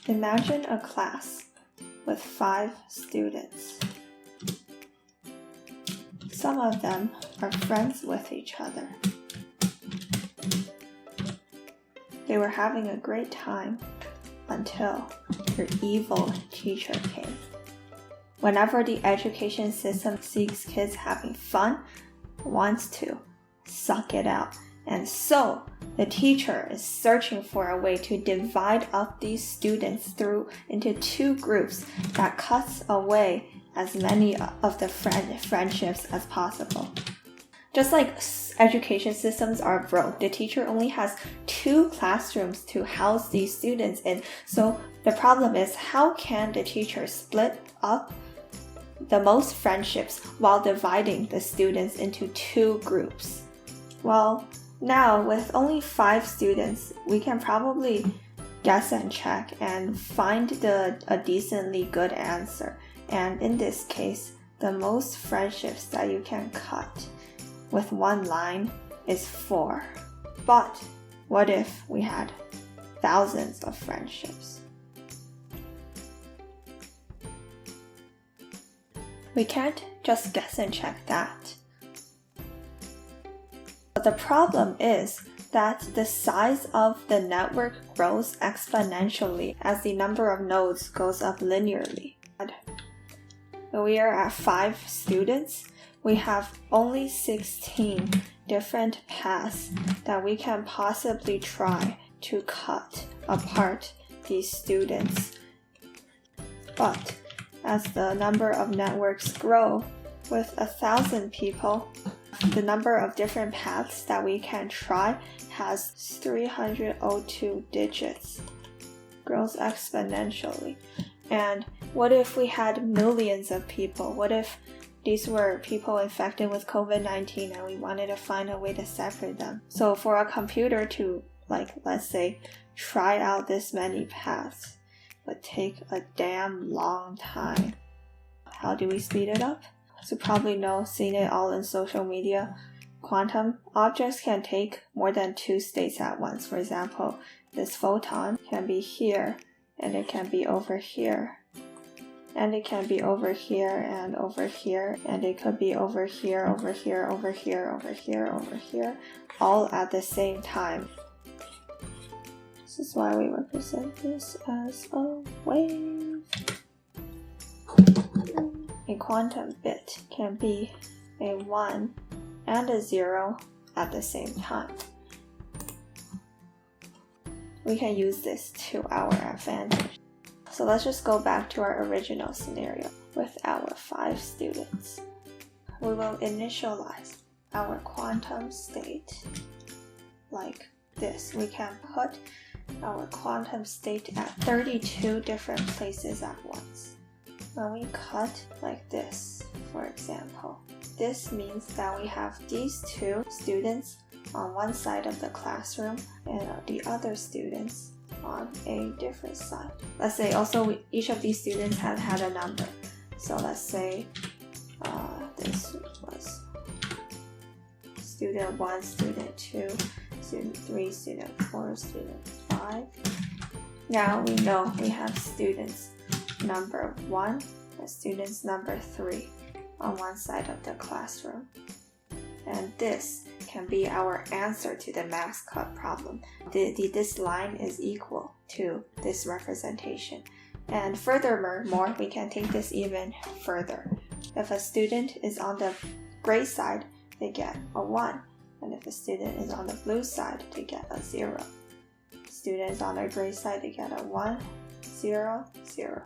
Imagine a class with 5 students. Some of them are friends with each other. They were having a great time until your evil teacher came. Whenever the education system sees kids having fun, wants to suck it out. And so, the teacher is searching for a way to divide up these students into 2 groups that cuts away as many of the friendships as possible. Just like education systems are broke, the teacher only has 2 classrooms to house these students in. So the problem is, how can the teacher split up the most friendships while dividing the students into 2 groups? Well, now with only 5 students, we can probably guess and check and find a decently good answer. And in this case, the most friendships that you can cut with 1 line is 4. But what if we had thousands of friendships? We can't just guess and check that. But the problem is that the size of the network grows exponentially as the number of nodes goes up linearly. When we are at 5 students, we have only 16 different paths that we can possibly try to cut apart these students. But as the number of networks grow, with 1,000 people, the number of different paths that we can try has 302 digits. Grows exponentially. And what if we had millions of people? What if these were people infected with COVID-19 and we wanted to find a way to separate them? So for a computer to, let's say, try out this many paths would take a damn long time. How do we speed it up? As you probably know, seen it all in social media, quantum objects can take more than 2 states at once. For example, this photon can be here, and it can be over here. And it can be over here and over here, and it could be over here, over here, over here, over here, over here, all at the same time. This is why we represent this as a wave. A quantum bit can be a 1 and a 0 at the same time. We can use this to our advantage. So let's just go back to our original scenario with our 5 students. We will initialize our quantum state like this. We can put our quantum state at 32 different places at once. When we cut like this, for example, this means that we have these 2 students on one side of the classroom and the other students on a different side. Let's say also each of these students had a number. So let's say this was student 1, student 2, student 3, student 4, student 5. Now we know we have students number 1 and students number 3 on one side of the classroom. And this can be our answer to the max cut problem. This line is equal to this representation. And furthermore, we can take this even further. If a student is on the gray side, they get a 1. And if a student is on the blue side, they get a 0. Students on the gray side, they get a 1, 0, 0.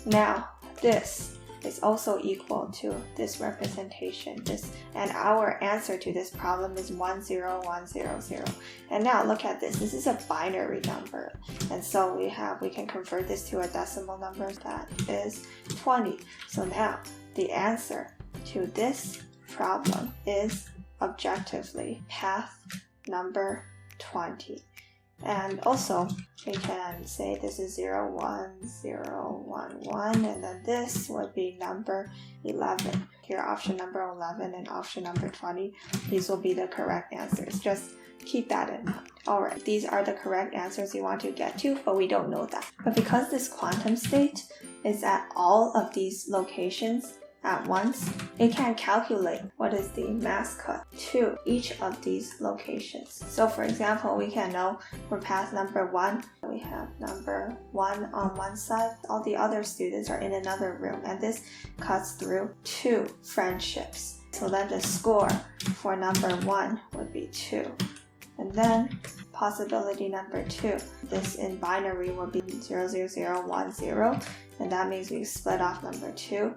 Now, this is also equal to this representation. And our answer to this problem is 1, 0, 1, 0, 0. And now look at this. This is a binary number. And so we can convert this to a decimal number that is 20. So now the answer to this problem is objectively path number 20. And also, we can say this is 0, 1, 0, 1, 1, and then this would be number 11. Here, option number 11 and option number 20, these will be the correct answers. Just Keep that in mind. Alright, these are the correct answers you want to get to, but we don't know that. But because this quantum state is at all of these locations at once, it can calculate what is the mass cut to each of these locations. So for example, we can know for path number 1, we have number 1 on one side, all the other students are in another room, and this cuts through 2 friendships. So then the score for number 1 would be 2. And then possibility number 2, this in binary will be 0, 0, 0, 1, 0, and that means we split off number 2.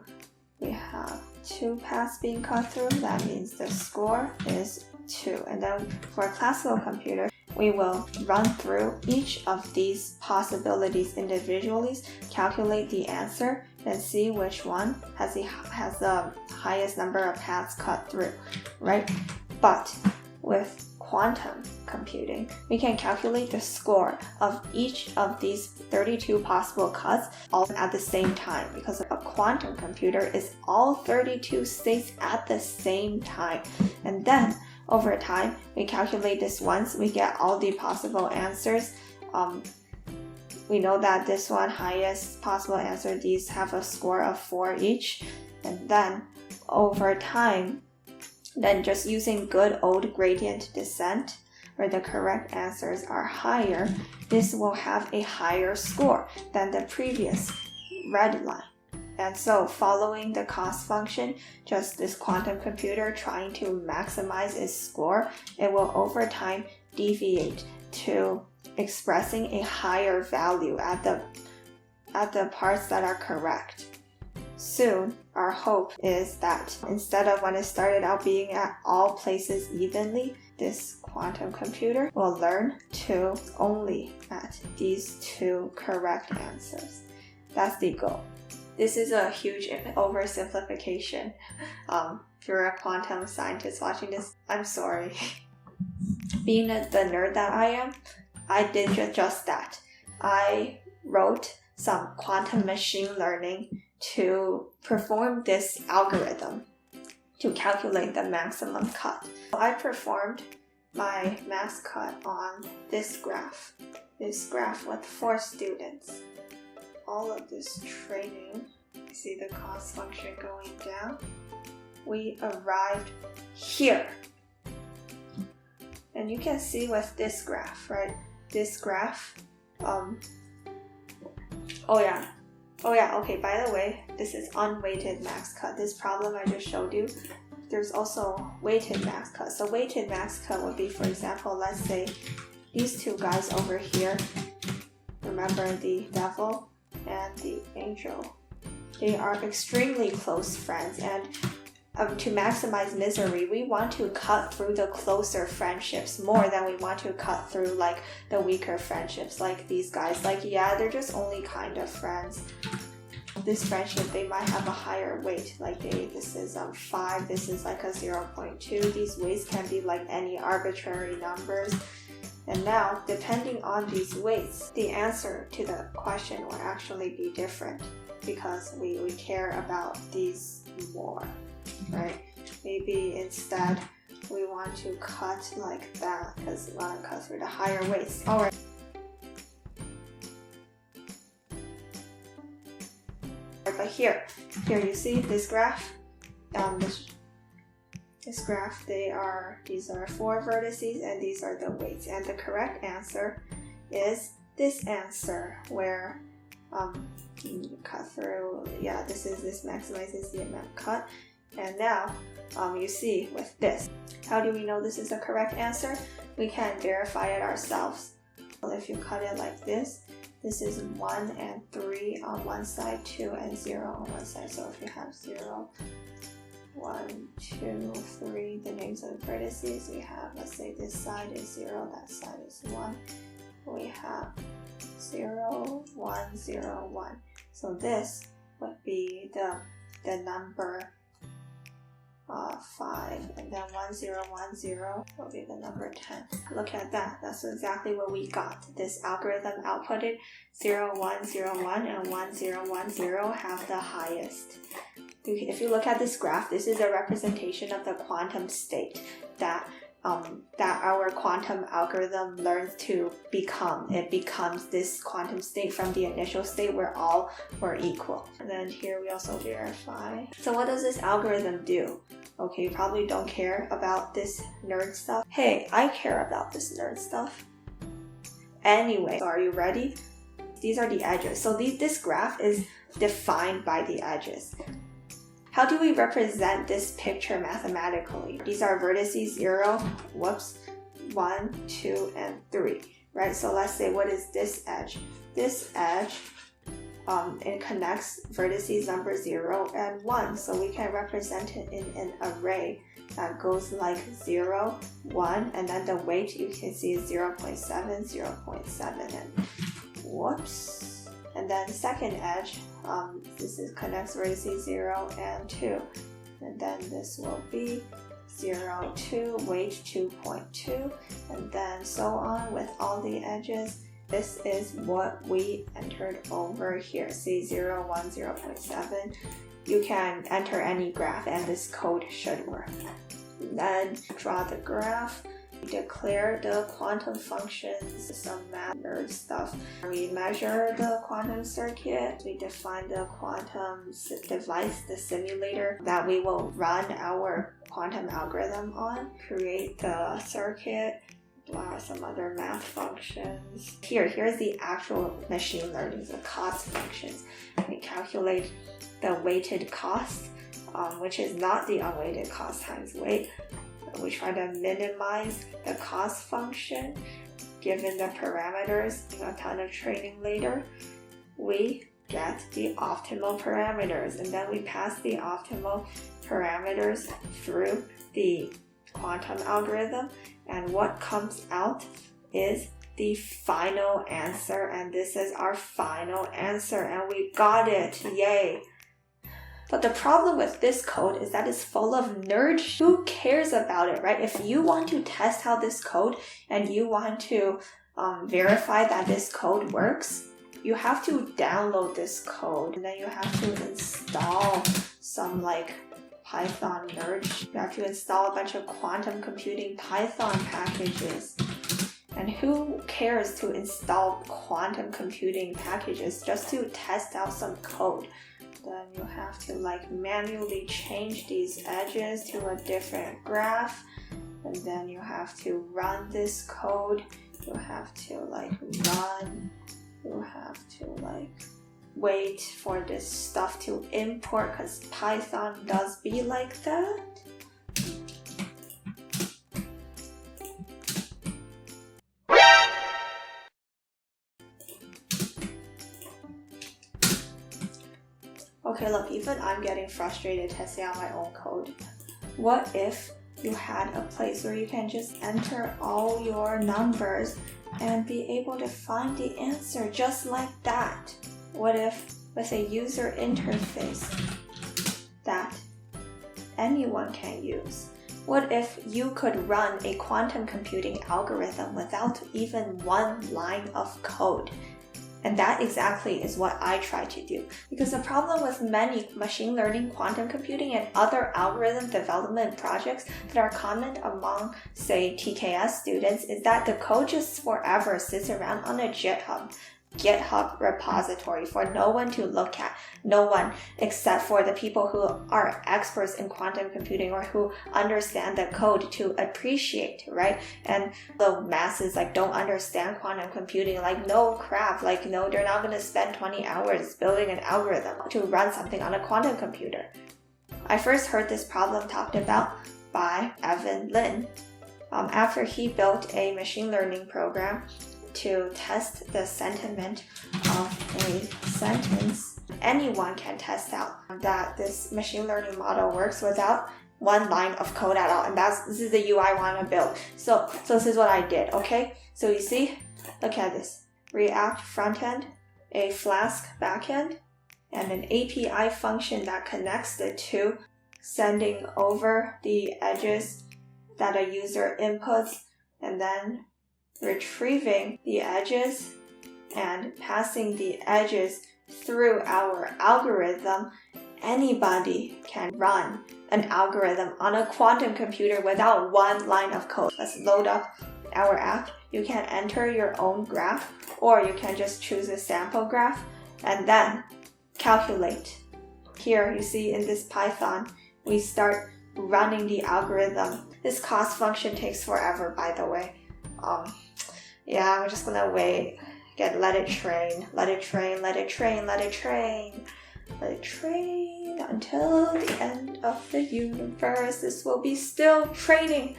We have 2 paths being cut through, that means the score is 2. And then for a classical computer, we will run through each of these possibilities individually, calculate the answer, and see which one has the highest number of paths cut through, right? But with quantum computing, we can calculate the score of each of these 32 possible cuts all at the same time, because a quantum computer is all 32 states at the same time. And then over time, we calculate this once, we get all the possible answers. We know that this one, highest possible answer, these have a score of 4 each. And then over time, then just using good old gradient descent, where the correct answers are higher, this will have a higher score than the previous red line. And so following the cost function, just this quantum computer trying to maximize its score, it will over time deviate to expressing a higher value at the parts that are correct. Soon, our hope is that instead of when it started out being at all places evenly, this quantum computer will learn to only at these 2 correct answers. That's the goal. This is a huge oversimplification. If you're a quantum scientist watching this, I'm sorry. Being the nerd that I am, I did just that. I wrote some quantum machine learning to perform this algorithm to calculate the maximum cut. I performed my mass cut on this graph with 4 students. All of this training, you see the cost function going down. We arrived here. And you can see with this graph, right? This graph, okay, by the way, this is unweighted max cut. This problem I just showed you, there's also weighted max cut. So weighted max cut would be, for example, let's say these 2 guys over here, remember the devil and the angel, they are extremely close friends, and to maximize misery, we want to cut through the closer friendships more than we want to cut through like the weaker friendships, like these guys. Like, yeah, they're just only kind of friends. This friendship, they might have a higher weight, like this is 5, this is like a 0.2. These weights can be like any arbitrary numbers. And now, depending on these weights, the answer to the question will actually be different, because we care about these more, right? Maybe instead we want to cut like that because we want to cut through the higher weights. Alright. But here you see this graph. This graph, these are 4 vertices and these are the weights. And the correct answer is this answer, where you cut through. Yeah, this maximizes the amount cut. And now you see with this, how do we know this is the correct answer? We can verify it ourselves. Well, if you cut it like this, this is 1 and 3 on one side, 2 and 0 on one side. So if you have 0, 1, 2, 3, the names of the vertices, we have, let's say this side is 0, that side is 1. We have 0, 1, 0, 1. So this would be the number 5, and then 1, 0, 1, 0 will be the number 10. Look at that. That's exactly what we got. This algorithm outputted 0, 1, 0, 1 and 1, 0, 1, 0 have the highest. If you look at this graph, this is a representation of the quantum state that that our quantum algorithm learns to become. It becomes this quantum state from the initial state where all were equal. And then here we also verify. So what does this algorithm do? Okay, you probably don't care about this nerd stuff. Hey, I care about this nerd stuff. Anyway, so are you ready? These are the edges. So this graph is defined by the edges. How do we represent this picture mathematically? These are vertices 0, 1, 2, and 3, right? So let's say, what is this edge? This edge, it connects vertices number 0 and 1. So we can represent it in an array that goes like 0, 1, and then the weight you can see is 0.7, 0.7, and whoops. And then the second edge, this connects vertices 0 and 2. And then this will be 0, 2, weight 2.2, and then so on with all the edges. This is what we entered over here. See 0, 1, 0.7. You can enter any graph and this code should work. Then draw the graph. Declare the quantum functions, some math nerd stuff. We measure the quantum circuit. We define the quantum device, the simulator that we will run our quantum algorithm on. Create the circuit. Some other math functions. Here's the actual machine learning, the cost functions. We calculate the weighted cost, which is not the unweighted cost times weight. We try to minimize the cost function given the parameters. A ton of training later, we get the optimal parameters, and then we pass the optimal parameters through the quantum algorithm, and what comes out is the final answer, and this is our final answer, and we got it, yay! But the problem with this code is that it's full of nerds. Who cares about it, right? If you want to test out this code and you want to verify that this code works, you have to download this code, and then you have to install some like Python nerd. You have to install a bunch of quantum computing Python packages. And who cares to install quantum computing packages just to test out some code? Then you have to like manually change these edges to a different graph, and then you have to run this code. You have to like run, you have to like wait for this stuff to import because Python does be like that. Okay, look, even I'm getting frustrated testing out my own code. What if you had a place where you can just enter all your numbers and be able to find the answer just like that? What if with a user interface that anyone can use? What if you could run a quantum computing algorithm without even one line of code? And that exactly is what I try to do. Because the problem with many machine learning, quantum computing, and other algorithm development projects that are common among, say, TKS students is that the code just forever sits around on a GitHub repository for no one to look at. No one except for the people who are experts in quantum computing or who understand the code to appreciate, right? And the masses like don't understand quantum computing, like no crap, like no, they're not going to spend 20 hours building an algorithm to run something on a quantum computer. I first heard this problem talked about by Evan Lin after he built a machine learning program to test the sentiment of a sentence. Anyone can test out that this machine learning model works without one line of code at all, and this is the UI I want to build. So this is what I did, okay? So you see, look at this. React frontend, a Flask backend, and an API function that connects the two, sending over the edges that a user inputs, and then retrieving the edges and passing the edges through our algorithm. Anybody can run an algorithm on a quantum computer without one line of code. Let's load up our app. You can enter your own graph, or you can just choose a sample graph and then calculate. Here you see in this Python, we start running the algorithm. This cost function takes forever, by the way. Yeah, we're just gonna wait. Let it train, let it train, let it train, let it train. Let it train until the end of the universe. This will be still training.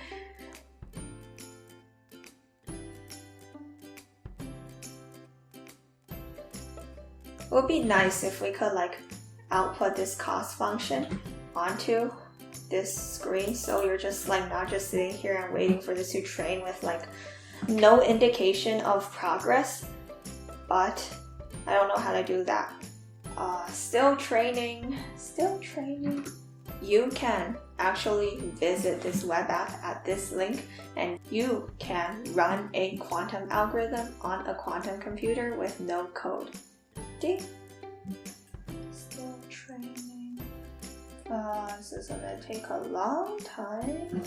It would be nice if we could output this cost function onto this screen, so you're just not just sitting here and waiting for this to train with no indication of progress. But I don't know how to do that. Still training. You can actually visit this web app at this link, and you can run a quantum algorithm on a quantum computer with no code. See? Still training. This is gonna take a long time.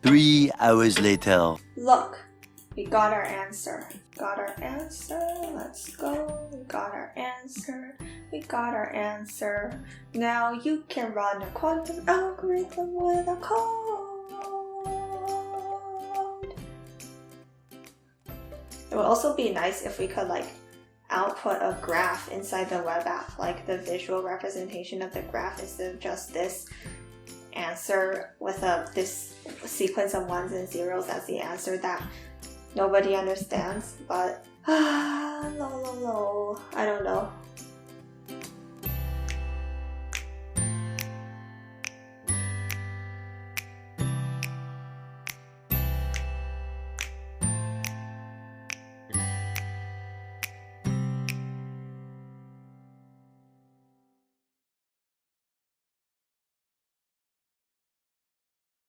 Three hours later. Look, we got our answer. Let's go. We got our answer. Now you can run a quantum algorithm with a code. It would also be nice if we could output a graph inside the web app, the visual representation of the graph instead of just this answer with this sequence of ones and zeros as the answer that nobody understands. But I don't know.